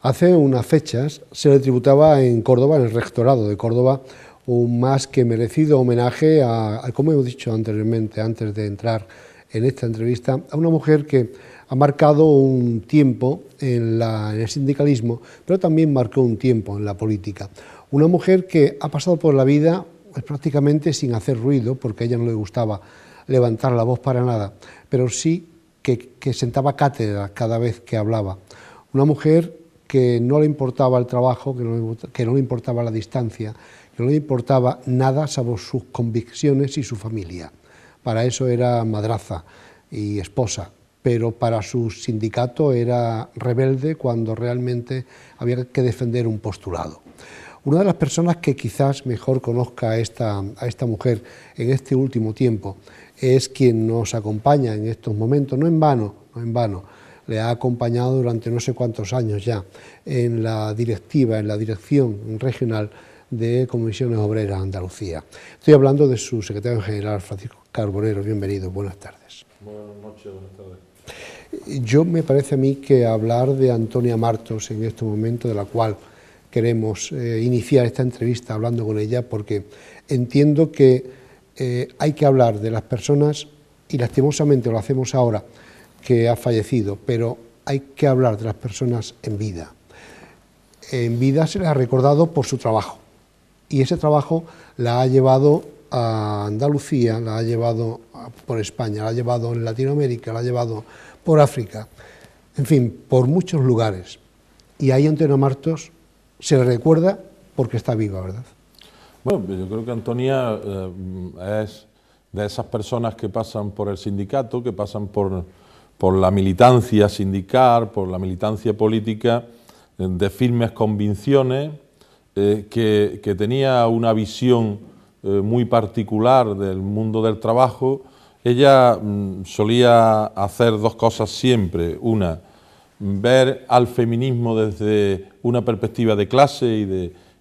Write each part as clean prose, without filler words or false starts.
Hace unas fechas se le tributaba en Córdoba, en el Rectorado de Córdoba, un más que merecido homenaje a, como hemos dicho anteriormente, antes de entrar en esta entrevista, a una mujer que ha marcado un tiempo en el sindicalismo, pero también marcó un tiempo en la política. Una mujer que ha pasado por la vida pues, prácticamente sin hacer ruido, porque a ella no le gustaba levantar la voz para nada, pero sí que sentaba cátedra cada vez que hablaba. Una mujer que no le importaba el trabajo, que no le importaba la distancia, que no le importaba nada salvo sus convicciones y su familia. Para eso era madraza y esposa, pero para su sindicato era rebelde cuando realmente había que defender un postulado. Una de las personas que quizás mejor conozca a esta mujer en este último tiempo es quien nos acompaña en estos momentos, no en vano, le ha acompañado durante no sé cuántos años ya en la directiva, en la dirección regional de Comisiones Obreras Andalucía. Estoy hablando de su secretario general, Francisco Carbonero. Bienvenido, buenas tardes. Buenas noches, buenas tardes. Yo me parece a mí que hablar de Antonia Martos en este momento, de la cual queremos iniciar esta entrevista hablando con ella, porque entiendo que hay que hablar de las personas, y lastimosamente lo hacemos ahora, que ha fallecido, pero hay que hablar de las personas en vida. En vida se le ha recordado por su trabajo, y ese trabajo la ha llevado a Andalucía, la ha llevado por España, la ha llevado en Latinoamérica, la ha llevado por África, en fin, por muchos lugares. Y ahí Antonia Martos se le recuerda porque está viva, ¿verdad? Bueno, yo creo que Antonia es de esas personas que pasan por el sindicato, que pasan por la militancia sindical, por la militancia política, de firmes convicciones, que tenía una visión muy particular del mundo del trabajo. Ella solía hacer dos cosas siempre: una, ver al feminismo desde una perspectiva de clase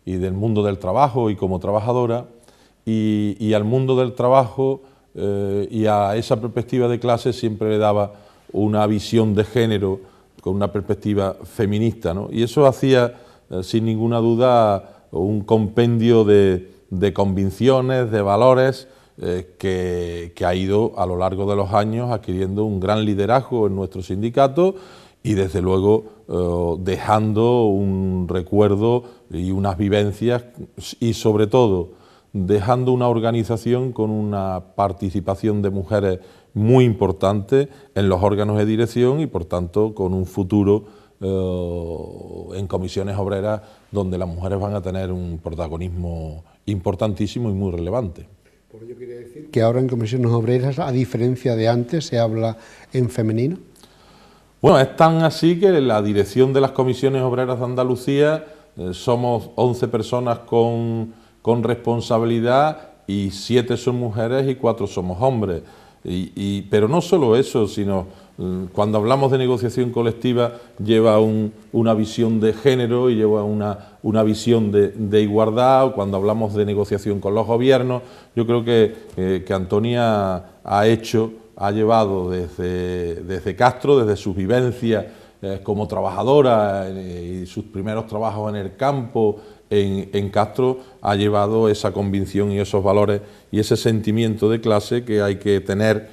y del mundo del trabajo y como trabajadora, y al mundo del trabajo y a esa perspectiva de clase siempre le daba una visión de género con una perspectiva feminista, ¿no? Y eso hacía, sin ninguna duda, un compendio de convicciones, de valores, que ha ido a lo largo de los años adquiriendo un gran liderazgo en nuestro sindicato y desde luego dejando un recuerdo y unas vivencias y sobre todo dejando una organización con una participación de mujeres muy importante en los órganos de dirección y por tanto con un futuro en comisiones obreras donde las mujeres van a tener un protagonismo importantísimo y muy relevante. Por ello quiere decir que ahora en comisiones obreras, a diferencia de antes, se habla en femenino. Bueno, es tan así que en la dirección de las comisiones obreras de Andalucía somos 11 personas con responsabilidad y 7 son mujeres y 4 somos hombres. Pero no solo eso, sino cuando hablamos de negociación colectiva lleva una visión de género y lleva una visión de igualdad. Cuando hablamos de negociación con los gobiernos, yo creo que Antonia ha llevado desde Castro, desde sus vivencias como trabajadora y sus primeros trabajos en el campo, en Castro, ha llevado esa convicción y esos valores y ese sentimiento de clase que hay que tener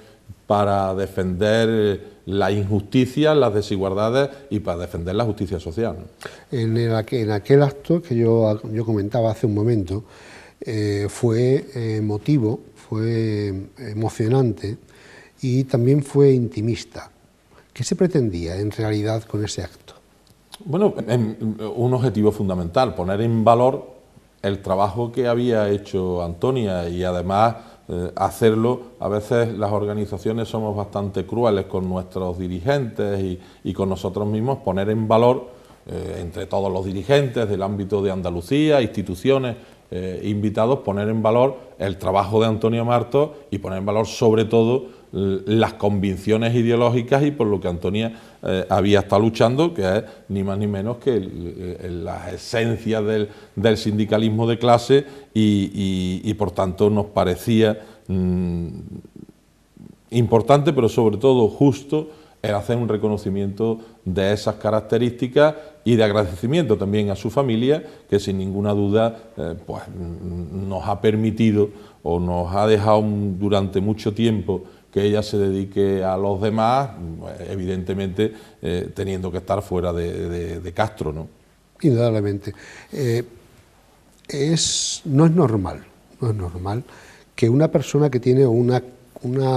para defender la injusticia, las desigualdades y para defender la justicia social. En aquel acto que yo comentaba hace un momento, fue emotivo, fue emocionante y también fue intimista. ¿Qué se pretendía en realidad con ese acto? Bueno, un objetivo fundamental, poner en valor el trabajo que había hecho Antonia y además hacerlo. A veces las organizaciones somos bastante crueles con nuestros dirigentes y con nosotros mismos, poner en valor entre todos los dirigentes del ámbito de Andalucía, instituciones, invitados, poner en valor el trabajo de Antonia Martos y poner en valor sobre todo las convicciones ideológicas y por lo que Antonia había estado luchando, que es ni más ni menos que las esencias del sindicalismo de clase y por tanto nos parecía importante, pero sobre todo justo, el hacer un reconocimiento de esas características y de agradecimiento también a su familia, que sin ninguna duda pues nos ha permitido o nos ha dejado durante mucho tiempo que ella se dedique a los demás, evidentemente teniendo que estar fuera de Castro, ¿no? Indudablemente. No es normal que una persona que tiene una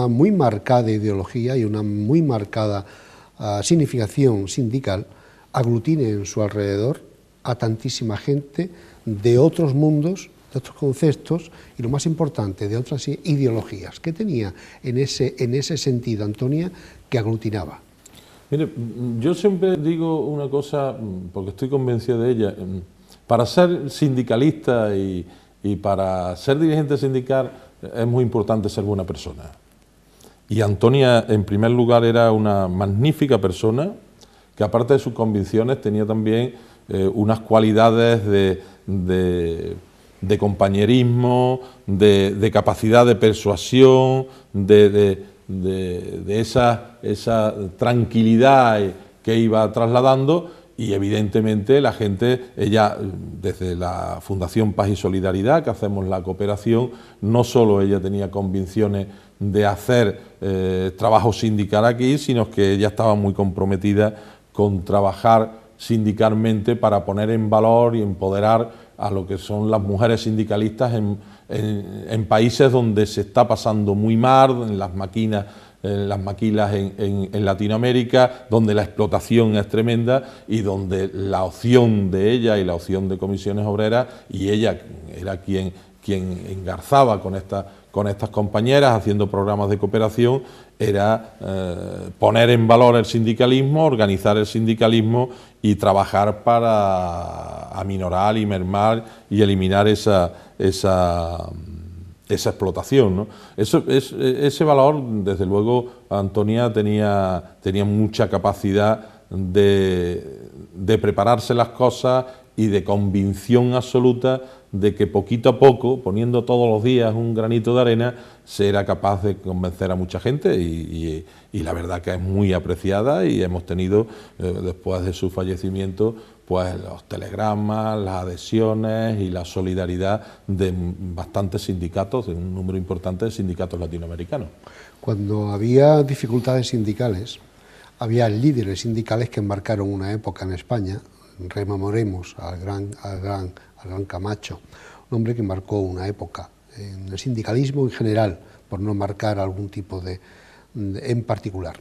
muy marcada ideología y una muy marcada significación sindical aglutine en su alrededor a tantísima gente de otros mundos, de otros conceptos y, lo más importante, de otras ideologías. ¿Qué tenía en ese sentido Antonia que aglutinaba? Mire, yo siempre digo una cosa, porque estoy convencido de ella. Para ser sindicalista y para ser dirigente sindical es muy importante ser buena persona. Y Antonia, en primer lugar, era una magnífica persona que, aparte de sus convicciones, tenía también unas cualidades de compañerismo, de capacidad de persuasión, de esa tranquilidad que iba trasladando. Y evidentemente la gente, ella desde la Fundación Paz y Solidaridad, que hacemos la cooperación, no solo ella tenía convicciones de hacer trabajo sindical aquí, sino que ella estaba muy comprometida con trabajar sindicalmente para poner en valor y empoderar a lo que son las mujeres sindicalistas en países donde se está pasando muy mal, en las maquilas en Latinoamérica, donde la explotación es tremenda y donde la opción de ella y la opción de Comisiones Obreras, y ella era quien engarzaba con estas compañeras haciendo programas de cooperación, era poner en valor el sindicalismo, organizar el sindicalismo y trabajar para aminorar y mermar y eliminar esa explotación, ¿no? Ese valor, desde luego, Antonia tenía mucha capacidad de prepararse las cosas y de convicción absoluta de que poquito a poco, poniendo todos los días un granito de arena, se era capaz de convencer a mucha gente y la verdad que es muy apreciada, y hemos tenido, después de su fallecimiento, pues los telegramas, las adhesiones y la solidaridad de bastantes sindicatos, de un número importante de sindicatos latinoamericanos. Cuando había dificultades sindicales, había líderes sindicales que marcaron una época en España. Rememoremos al gran Camacho, un hombre que marcó una época en el sindicalismo en general, por no marcar algún tipo en particular.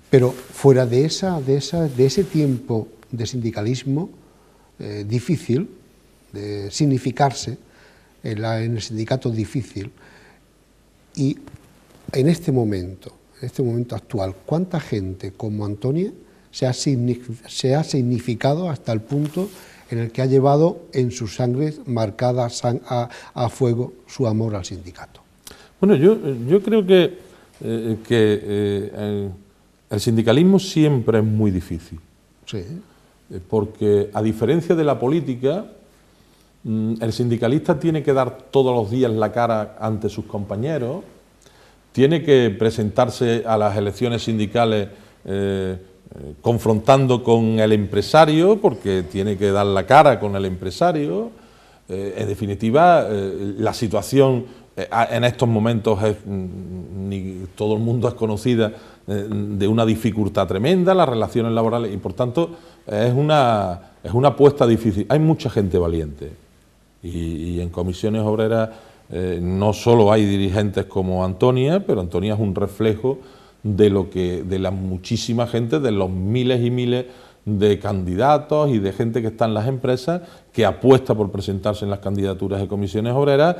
Pero fuera de ese tiempo de sindicalismo difícil, de significarse en el sindicato difícil, y en este momento actual, ¿cuánta gente como Antonia se ha significado hasta el punto en el que ha llevado en su sangre marcada a fuego su amor al sindicato? Bueno, yo creo que el sindicalismo siempre es muy difícil. Sí. Porque, a diferencia de la política, el sindicalista tiene que dar todos los días la cara ante sus compañeros, tiene que presentarse a las elecciones sindicales confrontando con el empresario, porque tiene que dar la cara con el empresario. En definitiva, la situación en estos momentos todo el mundo es conocida de una dificultad tremenda, las relaciones laborales, y por tanto es una apuesta difícil. Hay mucha gente valiente y en Comisiones Obreras no solo hay dirigentes como Antonia, pero Antonia es un reflejo de la muchísima gente, de los miles y miles de candidatos y de gente que está en las empresas, que apuesta por presentarse en las candidaturas de Comisiones Obreras,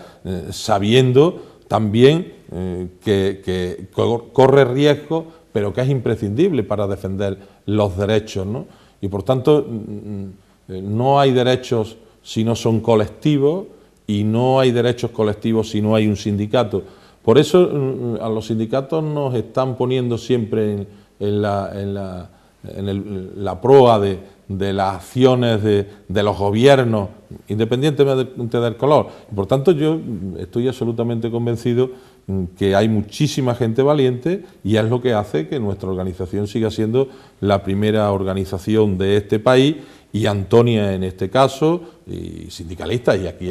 sabiendo también que corre riesgo, pero que es imprescindible para defender los derechos, ¿no? Y por tanto, no hay derechos si no son colectivos, y no hay derechos colectivos si no hay un sindicato. Por eso a los sindicatos nos están poniendo siempre en la proa de las acciones de los gobiernos, independientemente del color. Por tanto, yo estoy absolutamente convencido que hay muchísima gente valiente y es lo que hace que nuestra organización siga siendo la primera organización de este país, y Antonia en este caso, y sindicalistas, y aquí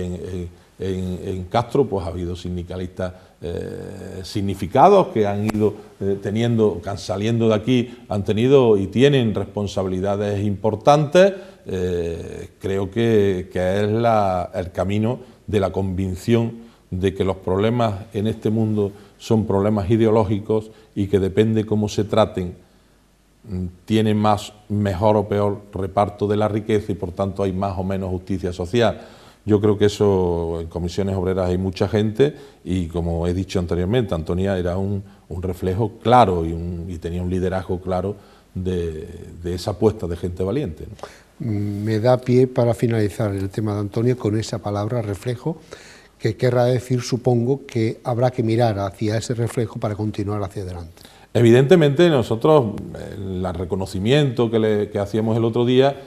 en Castro pues ha habido sindicalistas significados que han ido teniendo, saliendo de aquí, han tenido y tienen responsabilidades importantes. Creo que es el camino de la convicción de que los problemas en este mundo son problemas ideológicos y que depende cómo se traten, tiene mejor o peor reparto de la riqueza y por tanto hay más o menos justicia social. Yo creo que eso en Comisiones Obreras hay mucha gente y, como he dicho anteriormente, Antonia era un reflejo claro y tenía un liderazgo claro de esa apuesta de gente valiente, ¿no? Me da pie para finalizar el tema de Antonia con esa palabra, reflejo, que querrá decir, supongo, que habrá que mirar hacia ese reflejo para continuar hacia adelante. Evidentemente nosotros, el reconocimiento que hacíamos el otro día,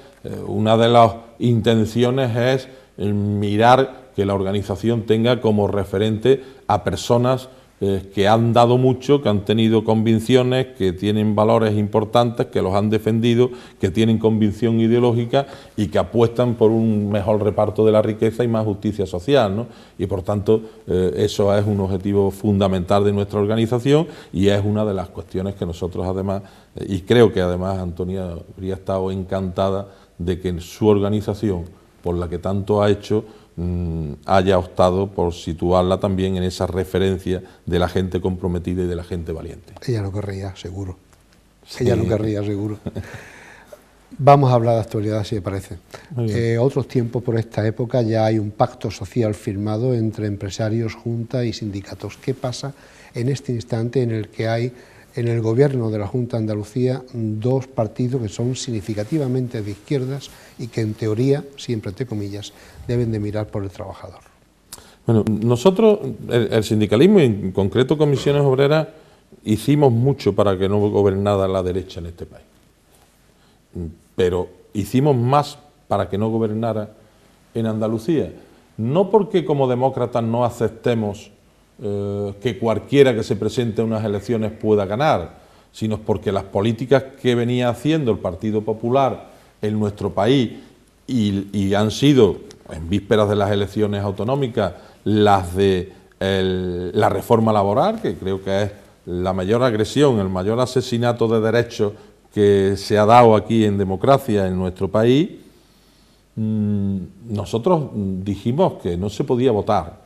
una de las intenciones es mirar que la organización tenga como referente a personas que han dado mucho, que han tenido convicciones, que tienen valores importantes, que los han defendido, que tienen convicción ideológica y que apuestan por un mejor reparto de la riqueza y más justicia social, ¿no? Y por tanto eso es un objetivo fundamental de nuestra organización y es una de las cuestiones que nosotros además, y creo que además Antonia habría estado encantada de que en su organización, por la que tanto ha hecho, haya optado por situarla también en esa referencia de la gente comprometida y de la gente valiente. Ella no querría, seguro. Sí. Ella no querría, seguro. Vamos a hablar de actualidad, si me parece. Otros tiempos, por esta época, ya hay un pacto social firmado entre empresarios, Junta y sindicatos. ¿Qué pasa en este instante en el que hay en el gobierno de la Junta de Andalucía dos partidos que son significativamente de izquierdas y que en teoría, siempre entre comillas, deben de mirar por el trabajador? Bueno, nosotros, el sindicalismo y en concreto Comisiones Obreras, hicimos mucho para que no gobernara la derecha en este país. Pero hicimos más para que no gobernara en Andalucía. No porque como demócratas no aceptemos que cualquiera que se presente a unas elecciones pueda ganar, sino porque las políticas que venía haciendo el Partido Popular en nuestro país y han sido, en vísperas de las elecciones autonómicas, las de la reforma laboral, que creo que es la mayor agresión, el mayor asesinato de derechos que se ha dado aquí en democracia en nuestro país, nosotros dijimos que no se podía votar.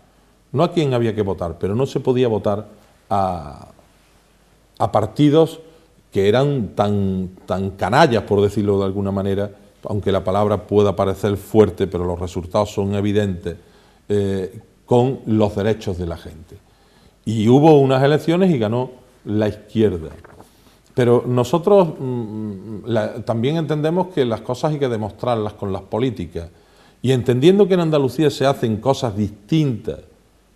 No a quién había que votar, pero no se podía votar a partidos que eran tan canallas, por decirlo de alguna manera, aunque la palabra pueda parecer fuerte, pero los resultados son evidentes, con los derechos de la gente. Y hubo unas elecciones y ganó la izquierda. Pero nosotros también entendemos que las cosas hay que demostrarlas con las políticas. Y entendiendo que en Andalucía se hacen cosas distintas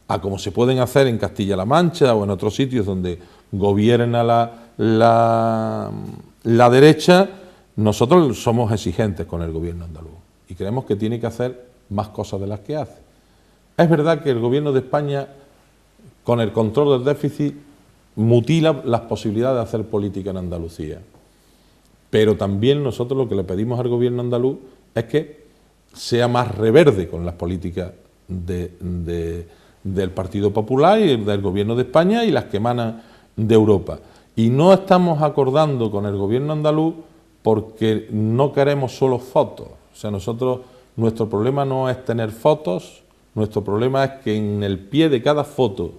a como se pueden hacer en Castilla-La Mancha o en otros sitios donde gobierna la derecha, nosotros somos exigentes con el gobierno andaluz y creemos que tiene que hacer más cosas de las que hace. Es verdad que el gobierno de España, con el control del déficit, mutila las posibilidades de hacer política en Andalucía, pero también nosotros lo que le pedimos al gobierno andaluz es que sea más reverde con las políticas del Partido Popular y del Gobierno de España y las que emanan de Europa. Y no estamos acordando con el Gobierno andaluz porque no queremos solo fotos. O sea, nuestro problema no es tener fotos, nuestro problema es que en el pie de cada foto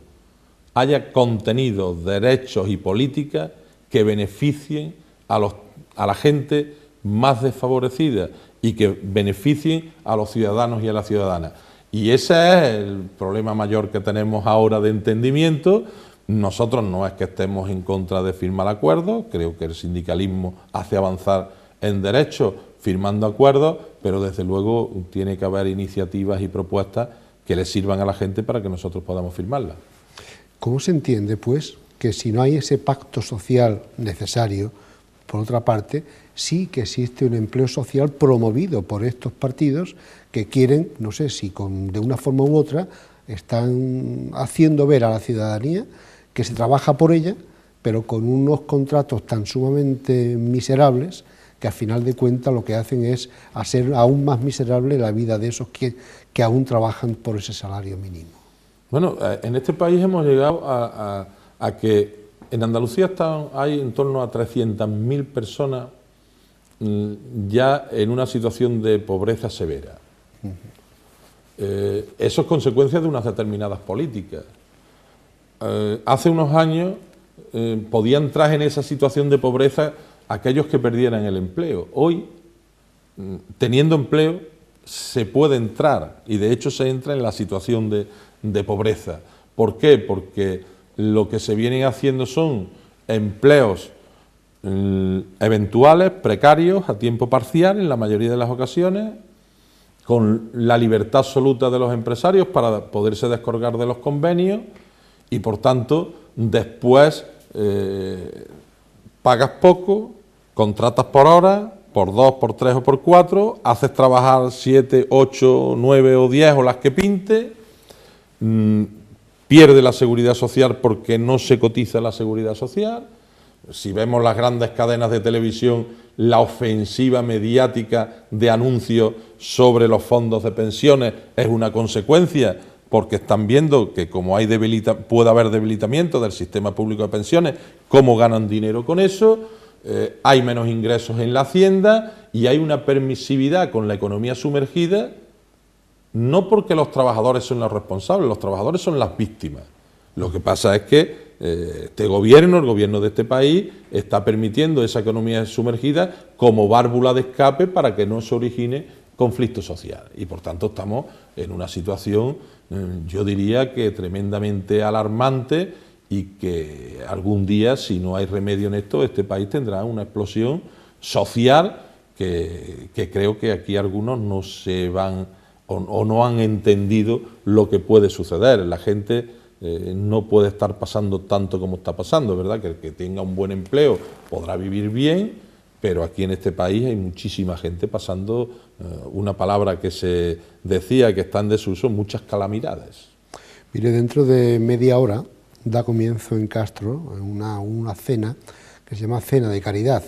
haya contenidos, derechos y políticas que beneficien a la gente más desfavorecida y que beneficien a los ciudadanos y a las ciudadanas. Y ese es el problema mayor que tenemos ahora de entendimiento. Nosotros no es que estemos en contra de firmar acuerdos, creo que el sindicalismo hace avanzar en derechos firmando acuerdos, pero desde luego tiene que haber iniciativas y propuestas que le sirvan a la gente para que nosotros podamos firmarlas. ¿Cómo se entiende, pues, que si no hay ese pacto social necesario, por otra parte, sí que existe un empleo social promovido por estos partidos que quieren, no sé si de una forma u otra, Están haciendo ver a la ciudadanía que se trabaja por ella, pero con unos contratos tan sumamente miserables que al final de cuentas lo que hacen es hacer aún más miserable la vida de esos que aún trabajan por ese salario mínimo. Bueno, en este país hemos llegado a que en Andalucía hay en torno a 300.000 personas ya en una situación de pobreza severa. Eso es consecuencia de unas determinadas políticas. Hace unos años podían entrar en esa situación de pobreza aquellos que perdieran el empleo. Hoy, teniendo empleo, se puede entrar, y de hecho se entra en la situación de pobreza. ¿Por qué? Porque lo que se vienen haciendo son empleos eventuales, precarios, a tiempo parcial, en la mayoría de las ocasiones, con la libertad absoluta de los empresarios para poderse descolgar de los convenios, y por tanto después pagas poco, contratas por hora, por 2, por 3 o por 4, haces trabajar 7, 8, 9 o 10 o las que pinte, pierde la seguridad social porque no se cotiza la seguridad social. Si vemos las grandes cadenas de televisión, la ofensiva mediática de anuncios sobre los fondos de pensiones es una consecuencia, porque están viendo que como puede haber debilitamiento del sistema público de pensiones, cómo ganan dinero con eso, hay menos ingresos en la hacienda y hay una permisividad con la economía sumergida, no porque los trabajadores son los responsables, los trabajadores son las víctimas. Lo que pasa es que este gobierno, el gobierno de este país, está permitiendo esa economía sumergida como válvula de escape para que no se origine conflicto social. Y por tanto estamos en una situación, yo diría que tremendamente alarmante, y que algún día, si no hay remedio en esto, este país tendrá una explosión social que creo que aquí algunos no se van o no han entendido lo que puede suceder. La gente no puede estar pasando tanto como está pasando, ¿verdad? Que el que tenga un buen empleo podrá vivir bien, pero aquí en este país hay muchísima gente pasando, una palabra que se decía que está en desuso, muchas calamidades. Mire, dentro de media hora da comienzo en Castro una cena que se llama Cena de Caridad,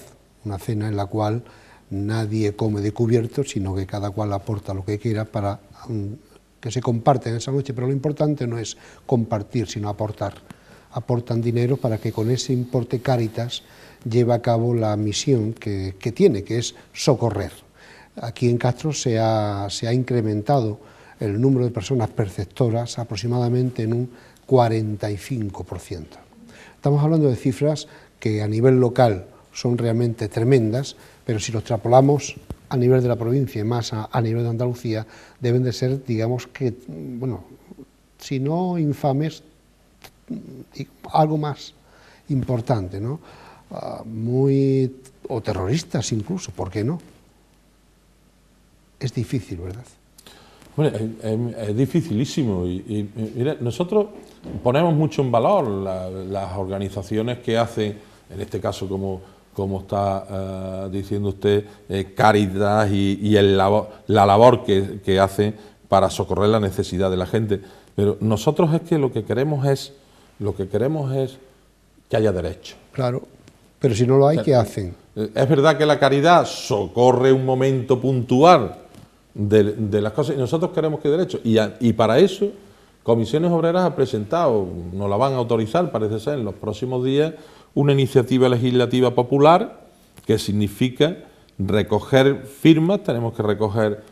una cena en la cual nadie come de cubierto, sino que cada cual aporta lo que quiera para que se comparten esa noche, pero lo importante no es compartir, sino aportar. Aportan dinero para que con ese importe Cáritas lleve a cabo la misión que tiene, que es socorrer. Aquí en Castro se ha incrementado el número de personas perceptoras aproximadamente en un 45%. Estamos hablando de cifras que a nivel local son realmente tremendas, pero si lo extrapolamos a nivel de la provincia y más a nivel de Andalucía, deben de ser, digamos que, bueno, si no infames, algo más importante, ¿no? O terroristas incluso, ¿por qué no? Es difícil, ¿verdad? Bueno, es dificilísimo y mira, nosotros ponemos mucho en valor las organizaciones que hacen, en este caso como está diciendo usted, Cáritas y la labor que hacen para socorrer la necesidad de la gente, pero nosotros es que lo que queremos es que haya derecho. Claro, pero si no lo hay, ¿qué hacen? Es verdad que la caridad socorre un momento puntual de las cosas, y nosotros queremos que derecho, y para eso Comisiones Obreras ha presentado, nos la van a autorizar, parece ser, en los próximos días, una iniciativa legislativa popular que significa recoger firmas. Tenemos que recoger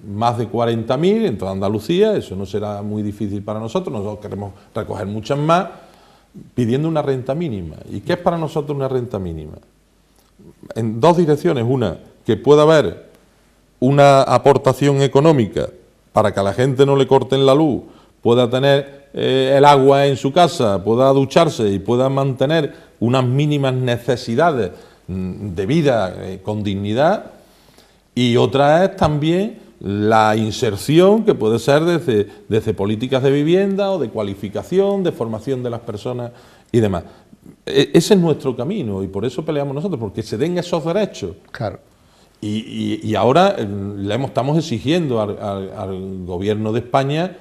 más de 40.000 en toda Andalucía, eso no será muy difícil para nosotros queremos recoger muchas más, pidiendo una renta mínima. ¿Y qué es para nosotros una renta mínima? En dos direcciones: una, que pueda haber una aportación económica para que a la gente no le corten la luz, pueda tener el agua en su casa, pueda ducharse y pueda mantener unas mínimas necesidades de vida con dignidad. Y otra es también la inserción, que puede ser desde políticas de vivienda o de cualificación, de formación de las personas y demás. Ese es nuestro camino y por eso peleamos nosotros, porque se den esos derechos. Claro. Y ahora estamos exigiendo al Gobierno de España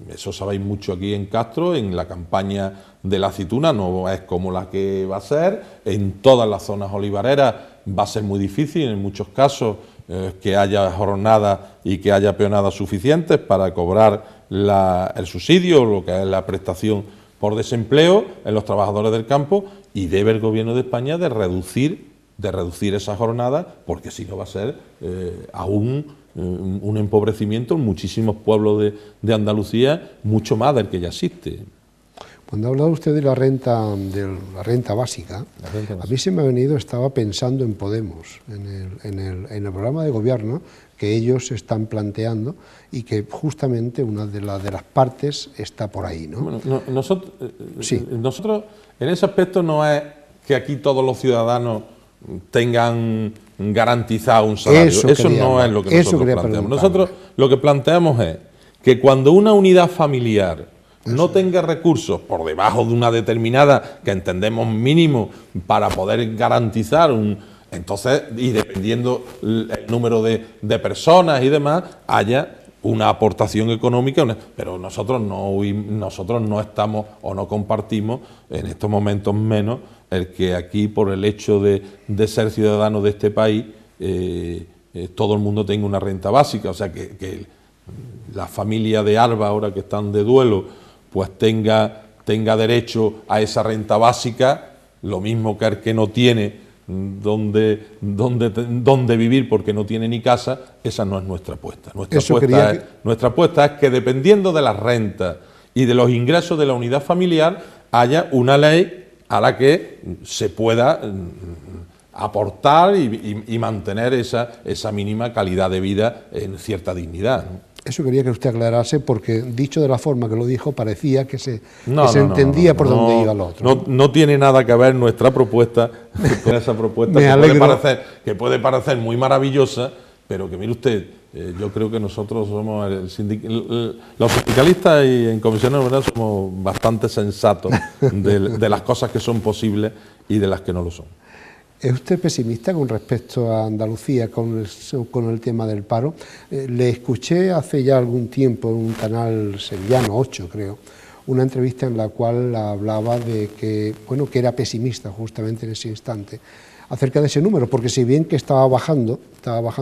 Eso sabéis mucho aquí en Castro, en la campaña de la aceituna no es como la que va a ser, en todas las zonas olivareras va a ser muy difícil, en muchos casos, que haya jornadas y que haya peonadas suficientes para cobrar el subsidio, lo que es la prestación por desempleo en los trabajadores del campo, y debe el Gobierno de España de reducir esa jornada, porque si no va a ser aún un empobrecimiento en muchísimos pueblos de Andalucía, mucho más del que ya existe. Cuando ha hablado usted de la renta básica, a mí se me ha venido, estaba pensando en Podemos, en el programa de gobierno que ellos están planteando y que justamente una de las partes está por ahí, ¿no? Bueno, nosotros en ese aspecto no es que aquí todos los ciudadanos tengan garantizado un salario. Eso no es lo que nosotros planteamos. Nosotros lo que planteamos es que cuando una unidad familiar no tenga recursos por debajo de una determinada, que entendemos mínimo, para poder garantizar entonces, y dependiendo el número de personas y demás, haya una aportación económica, pero nosotros no estamos o no compartimos, en estos momentos menos, el que aquí, por el hecho de ser ciudadano de este país, todo el mundo tenga una renta básica, o sea, que la familia de Alba, ahora que están de duelo, pues tenga derecho a esa renta básica, lo mismo que el que no tiene donde vivir porque no tiene ni casa. Esa no es nuestra apuesta. Nuestra apuesta es que, dependiendo de las rentas y de los ingresos de la unidad familiar, haya una ley a la que se pueda aportar y mantener esa mínima calidad de vida en cierta dignidad, ¿no? Eso quería que usted aclarase, porque dicho de la forma que lo dijo, parecía que se entendía por dónde iba lo otro. No tiene nada que ver nuestra propuesta con esa propuesta que puede parecer muy maravillosa, pero que, mire usted, yo creo que nosotros somos los sindicalistas, y en comisiones obreras somos bastante sensatos de las cosas que son posibles y de las que no lo son. ¿Es usted pesimista con respecto a Andalucía con el tema del paro? Le escuché hace ya algún tiempo en un canal sevillano, 8 creo, una entrevista en la cual hablaba de que era pesimista justamente en ese instante acerca de ese número, porque si bien que estaba bajando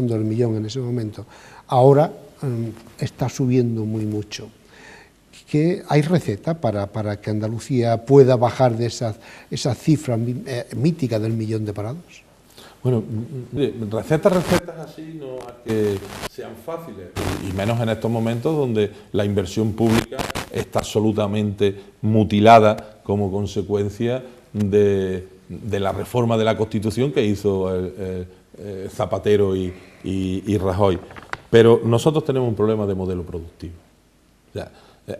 el millón en ese momento, ahora está subiendo muy mucho. Que hay receta para que Andalucía pueda bajar de esa cifra mítica del millón de parados. Bueno, recetas así no es que sean fáciles, y menos en estos momentos donde la inversión pública está absolutamente mutilada como consecuencia de la reforma de la Constitución que hizo Zapatero y Rajoy. Pero nosotros tenemos un problema de modelo productivo. O sea,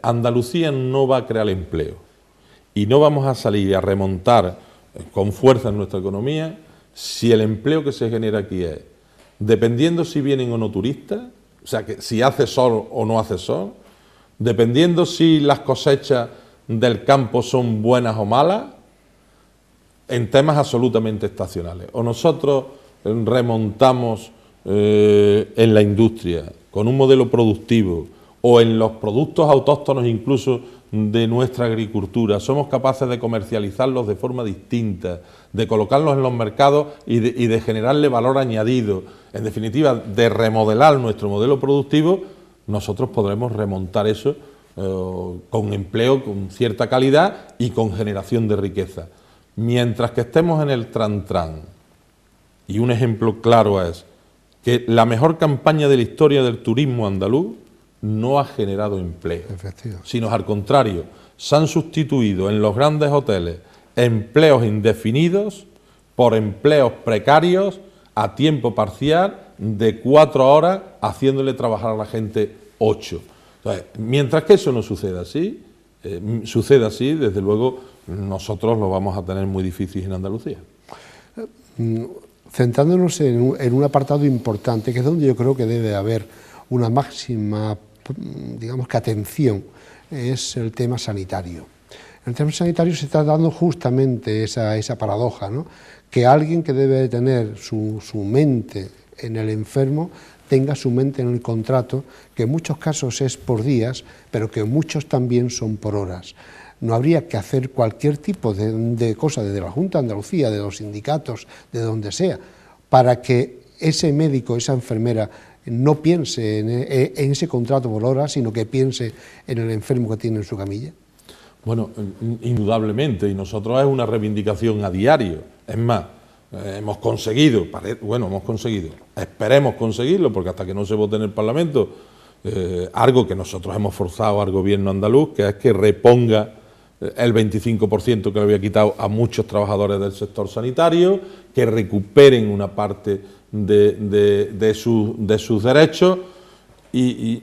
Andalucía no va a crear empleo y no vamos a salir a remontar con fuerza en nuestra economía si el empleo que se genera aquí es, dependiendo si vienen o no turistas, o sea, que si hace sol o no hace sol, dependiendo si las cosechas del campo son buenas o malas, en temas absolutamente estacionales. O nosotros remontamos en la industria con un modelo productivo, o en los productos autóctonos incluso de nuestra agricultura, somos capaces de comercializarlos de forma distinta, de colocarlos en los mercados y de generarle valor añadido, en definitiva, de remodelar nuestro modelo productivo, nosotros podremos remontar eso con empleo, con cierta calidad y con generación de riqueza. Mientras que estemos en el tran-tran, y un ejemplo claro es que la mejor campaña de la historia del turismo andaluz no ha generado empleo, sino al contrario, se han sustituido en los grandes hoteles empleos indefinidos por empleos precarios a tiempo parcial de 4 horas, haciéndole trabajar a la gente 8. Entonces, mientras que eso no suceda así, desde luego nosotros lo vamos a tener muy difícil en Andalucía. Centrándonos en un apartado importante, que es donde yo creo que debe haber una máxima, digamos que atención, es el tema sanitario. En el tema sanitario se está dando justamente esa paradoja, ¿no? Que alguien que debe tener su mente en el enfermo tenga su mente en el contrato, que en muchos casos es por días, pero que muchos también son por horas. No habría que hacer cualquier tipo de cosa desde la Junta de Andalucía, de los sindicatos, de donde sea, para que ese médico, esa enfermera, no piense en ese contrato por horas, sino que piense en el enfermo que tiene en su camilla. Bueno, indudablemente, y nosotros es una reivindicación a diario. Es más, hemos conseguido, esperemos conseguirlo, porque hasta que no se vote en el Parlamento, algo que nosotros hemos forzado al gobierno andaluz, que es que reponga el 25% que le había quitado a muchos trabajadores del sector sanitario, que recuperen una parte de sus derechos. Y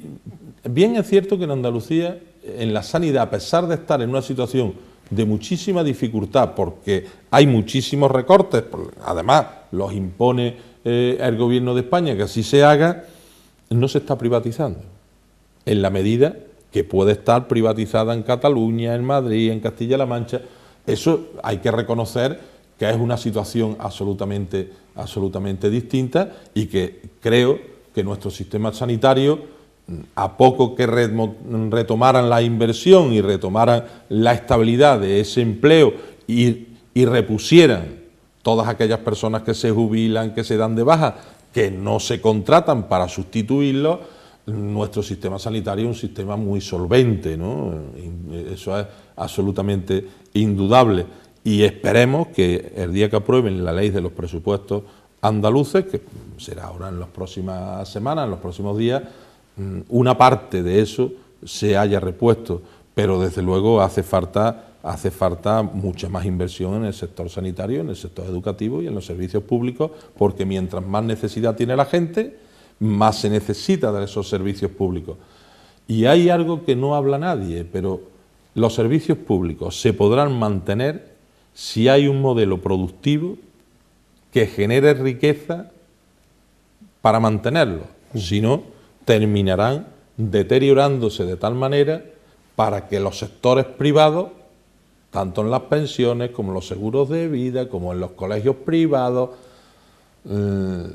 bien es cierto que en Andalucía, en la sanidad, a pesar de estar en una situación de muchísima dificultad, porque hay muchísimos recortes, además los impone el gobierno de España que así se haga, no se está privatizando, en la medida que puede estar privatizada en Cataluña, en Madrid, en Castilla-La Mancha. Eso hay que reconocer que es una situación absolutamente distinta, y que creo que nuestro sistema sanitario, a poco que retomaran la inversión y retomaran la estabilidad de ese empleo y repusieran todas aquellas personas que se jubilan, que se dan de baja, que no se contratan para sustituirlo, nuestro sistema sanitario es un sistema muy solvente, ¿no? Eso es absolutamente indudable, y esperemos que el día que aprueben la ley de los presupuestos andaluces, que será ahora en las próximas semanas, en los próximos días, una parte de eso se haya repuesto, pero desde luego hace falta mucha más inversión en el sector sanitario, en el sector educativo y en los servicios públicos, porque mientras más necesidad tiene la gente, más se necesita de esos servicios públicos. Y hay algo que no habla nadie, pero los servicios públicos se podrán mantener si hay un modelo productivo que genere riqueza para mantenerlos. Si no, terminarán deteriorándose de tal manera para que los sectores privados, tanto en las pensiones como en los seguros de vida, como en los colegios privados,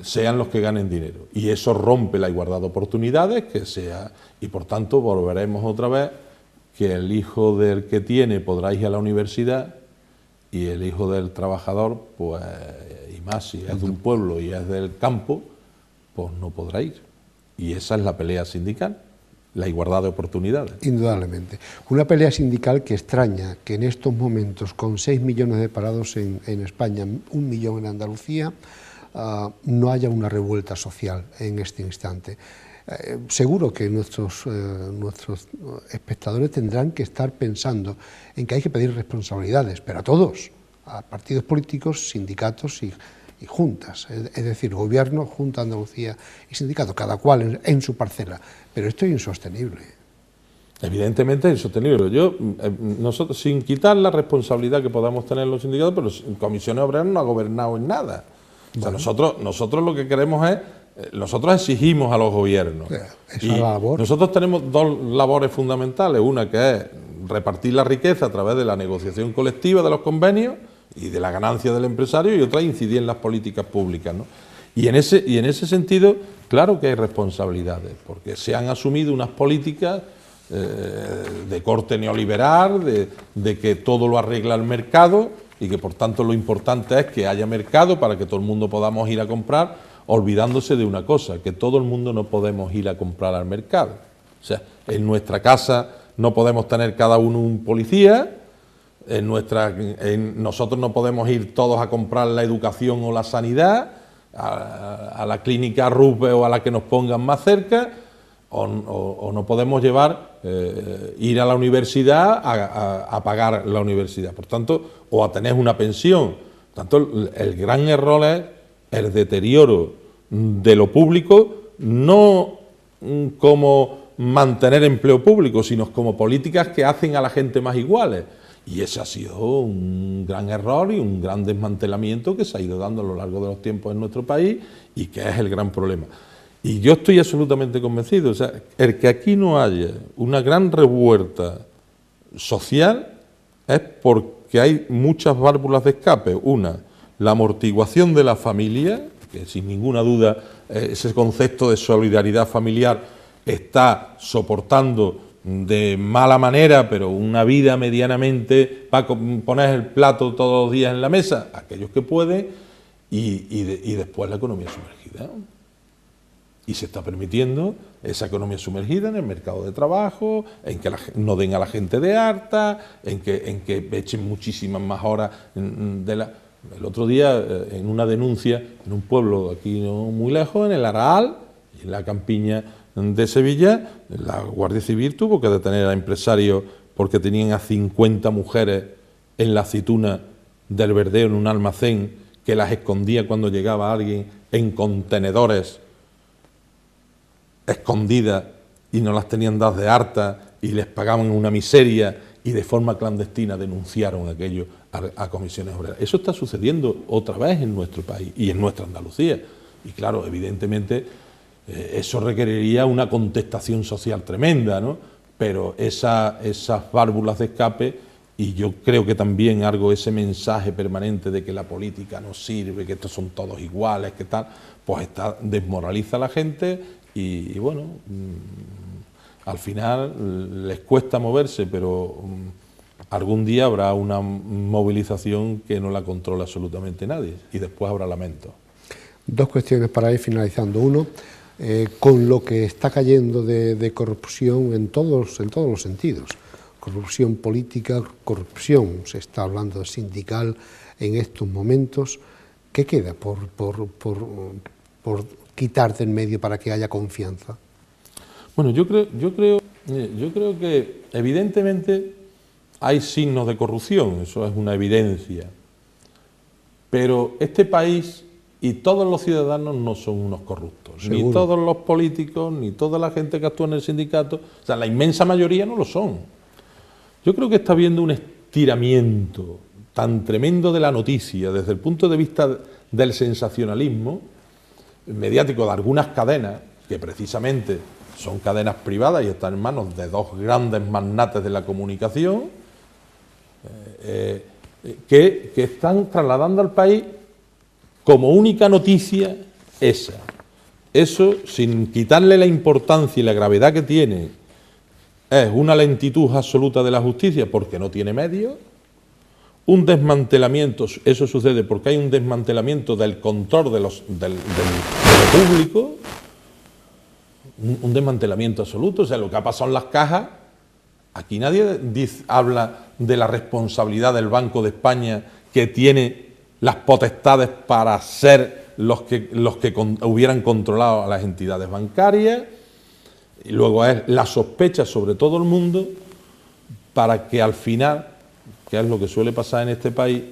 sean los que ganen dinero, y eso rompe la igualdad de oportunidades, y por tanto volveremos otra vez que el hijo del que tiene podrá ir a la universidad y el hijo del trabajador, pues, y más si es de un pueblo y es del campo, pues no podrá ir. Y esa es la pelea sindical, la igualdad de oportunidades. Indudablemente. Una pelea sindical que extraña que en estos momentos, con 6 millones de parados en España, 1 millón en Andalucía, no haya una revuelta social en este instante. Seguro que nuestros espectadores tendrán que estar pensando en que hay que pedir responsabilidades, pero a todos, a partidos políticos, sindicatos y juntas, es decir, gobierno, Junta de Andalucía y sindicatos, cada cual en su parcela, pero esto es insostenible. Evidentemente es insostenible. Nosotros, sin quitar la responsabilidad que podamos tener los sindicatos, pero Comisiones Obreras no ha gobernado en nada. O sea, nosotros lo que queremos es, nosotros exigimos a los gobiernos. Nosotros tenemos dos labores fundamentales, una que es repartir la riqueza a través de la negociación colectiva de los convenios y de la ganancia del empresario, y otra incidir en las políticas públicas, ¿no? Y en ese sentido, claro que hay responsabilidades, porque se han asumido unas políticas de corte neoliberal, de que todo lo arregla el mercado, y que por tanto lo importante es que haya mercado para que todo el mundo podamos ir a comprar, olvidándose de una cosa, que todo el mundo no podemos ir a comprar al mercado. O sea, en nuestra casa no podemos tener cada uno un policía, nosotros no podemos ir todos a comprar la educación o la sanidad, a la clínica RUPE o a la que nos pongan más cerca, o no podemos ir a la universidad a pagar la universidad, por tanto, o a tener una pensión. Por tanto, el gran error es el deterioro de lo público, no como mantener empleo público, sino como políticas que hacen a la gente más iguales. Y ese ha sido un gran error y un gran desmantelamiento que se ha ido dando a lo largo de los tiempos en nuestro país, y que es el gran problema. Y yo estoy absolutamente convencido, o sea, el que aquí no haya una gran revuelta social es porque hay muchas válvulas de escape. Una, la amortiguación de la familia, que sin ninguna duda ese concepto de solidaridad familiar está soportando de mala manera, pero una vida medianamente para poner el plato todos los días en la mesa, aquellos que pueden, y después la economía sumergida. Y se está permitiendo esa economía sumergida en el mercado de trabajo, en que no den a la gente de harta, en que echen muchísimas más horas de la... El otro día, en una denuncia, en un pueblo aquí no muy lejos, en el Araal, en la campiña de Sevilla, la Guardia Civil tuvo que detener a empresarios porque tenían a 50 mujeres en la aceituna del Verdeo, en un almacén, que las escondía cuando llegaba alguien en contenedores escondidas y no las tenían dadas de harta y les pagaban una miseria, y de forma clandestina denunciaron aquello a comisiones obreras. Eso está sucediendo otra vez en nuestro país y en nuestra Andalucía. Y claro, evidentemente eso requeriría una contestación social tremenda, ¿no? Pero esas válvulas de escape, y yo creo que también algo ese mensaje permanente de que la política no sirve, que estos son todos iguales, que tal, pues desmoraliza a la gente y bueno, al final les cuesta moverse, pero algún día habrá una movilización que no la controla absolutamente nadie y después habrá lamento. Dos cuestiones para ir finalizando. Uno, con lo que está cayendo de corrupción en todos los sentidos, corrupción política, corrupción, se está hablando de sindical en estos momentos, ¿qué queda por quitar del medio para que haya confianza? Bueno, yo creo que evidentemente hay signos de corrupción, eso es una evidencia, pero este país y todos los ciudadanos no son unos corruptos, ¿seguro? Ni todos los políticos, ni toda la gente que actúa en el sindicato, o sea, la inmensa mayoría no lo son. Yo creo que está habiendo un estiramiento tan tremendo de la noticia desde el punto de vista del sensacionalismo mediático de algunas cadenas, que precisamente son cadenas privadas y están en manos de dos grandes magnates de la comunicación, que están trasladando al país como única noticia esa. Eso, sin quitarle la importancia y la gravedad que tiene, es una lentitud absoluta de la justicia porque no tiene medios, un desmantelamiento, eso sucede porque hay un desmantelamiento del control de lo público, un desmantelamiento absoluto. O sea, lo que ha pasado en las cajas, aquí nadie habla de la responsabilidad del Banco de España, que tiene las potestades para ser los que hubieran controlado a las entidades bancarias, y luego es la sospecha sobre todo el mundo, para que al final, que es lo que suele pasar en este país,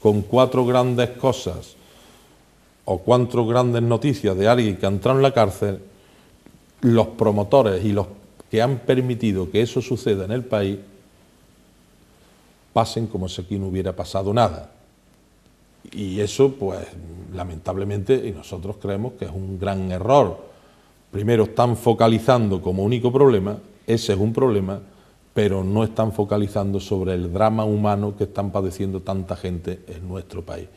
con 4 grandes cosas o 4 grandes noticias de alguien que ha entrado en la cárcel, los promotores y los que han permitido que eso suceda en el país pasen como si aquí no hubiera pasado nada. Y eso, pues, lamentablemente, y nosotros creemos que es un gran error. Primero, están focalizando como único problema, ese es un problema, pero no están focalizando sobre el drama humano que están padeciendo tanta gente en nuestro país.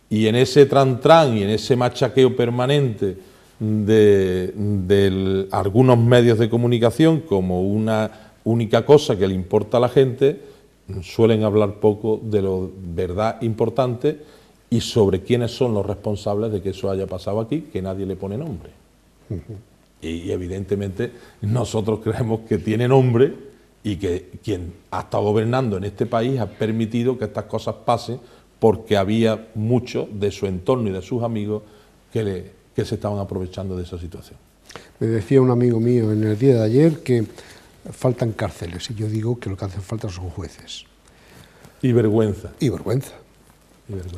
Y en ese trantrán y en ese machaqueo permanente de algunos medios de comunicación como una única cosa que le importa a la gente, suelen hablar poco de lo verdad importante y sobre quiénes son los responsables de que eso haya pasado aquí, que nadie le pone nombre. Y evidentemente nosotros creemos que tiene nombre y que quien ha estado gobernando en este país ha permitido que estas cosas pasen porque había muchos de su entorno y de sus amigos que se estaban aprovechando de esa situación. Me decía un amigo mío en el día de ayer que faltan cárceles, y yo digo que lo que hacen falta son jueces. Y vergüenza. Y vergüenza.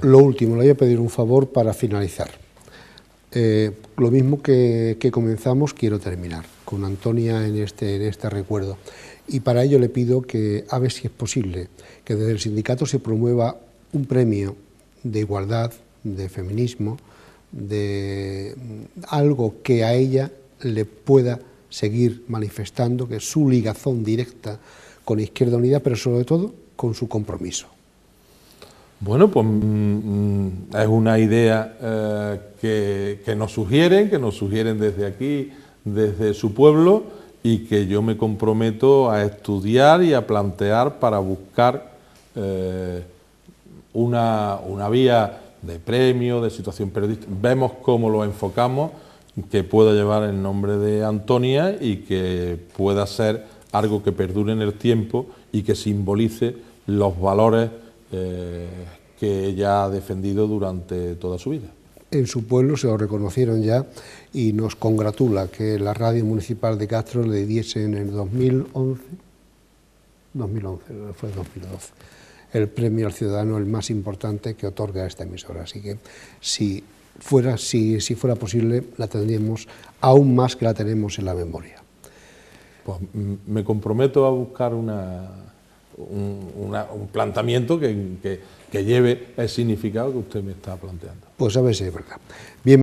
Lo último, le voy a pedir un favor para finalizar. Lo mismo que comenzamos, quiero terminar con Antonia en este recuerdo. Y para ello le pido que, a ver si es posible, que desde el sindicato se promueva un premio de igualdad, de feminismo, de algo que a ella le pueda seguir manifestando, que es su ligazón directa con Izquierda Unida, pero sobre todo con su compromiso. Bueno, pues es una idea que nos sugieren desde aquí, desde su pueblo, y que yo me comprometo a estudiar y a plantear para buscar una vía de premio, de situación periodística. Vemos cómo lo enfocamos, que pueda llevar el nombre de Antonia y que pueda ser algo que perdure en el tiempo y que simbolice los valores que ella ha defendido durante toda su vida. En su pueblo se lo reconocieron ya y nos congratula que la radio municipal de Castro le diese en el 2011, fue 2012, el premio al ciudadano, el más importante que otorga esta emisora. Así que si fuera posible, la tendríamos aún más que la tenemos en la memoria. Pues me comprometo a buscar un planteamiento que lleve el significado que usted me está planteando. Pues a ver si es verdad. Bien.